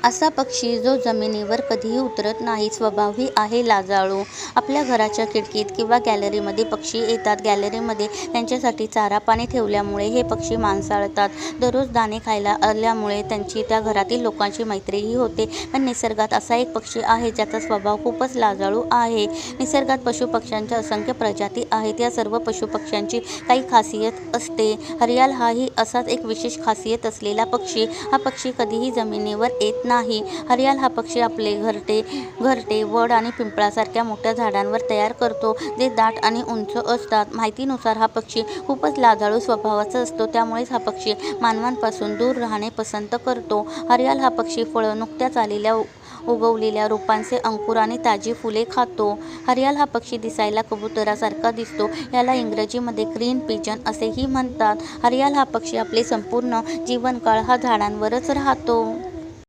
असा पक्षी जो जमिनीवर कधीही उतरत नाही, स्वभावही आहे लाजाळू. आपल्या घराच्या खिडकीत किंवा गॅलरीमध्ये पक्षी येतात. गॅलरीमध्ये त्यांच्यासाठी चारा पाणी ठेवल्यामुळे हे पक्षी माणसाळतात. दररोज दाणे खायला आल्यामुळे त्यांची त्या घरातील लोकांची मैत्रीही होते. पण निसर्गात असा एक पक्षी आहे ज्याचा स्वभाव खूपच लाजाळू आहे. निसर्गात पशुपक्ष्यांच्या असंख्य प्रजाती आहेत. या सर्व पशुपक्ष्यांची काही खासियत असते. हरियाल हाही असाच एक विशेष खासियत असलेला पक्षी. हा पक्षी कधीही जमिनीवर येत नाही. हरियाल हा पक्षी आपले घरटे वड आणि पिंपळासारख्या मोठ्या झाडांवर तयार करतो, जे दाट आणि उंच असतात. माहितीनुसार हा पक्षी खूपच लाजाळू स्वभावाचा असतो, त्यामुळेच हा पक्षी मानवांपासून दूर राहणे पसंत करतो. हरियाल हा पक्षी फळं, नुकत्याच उगवलेल्या रोपांचे अंकुर आणि ताजी फुले खातो. हरियाल हा पक्षी दिसायला कबुतरासारखा दिसतो. याला इंग्रजीमध्ये ग्रीन पिजन असेही म्हणतात. हरियाल हा पक्षी आपले संपूर्ण जीवनकाळ हा झाडांवरच राहतो.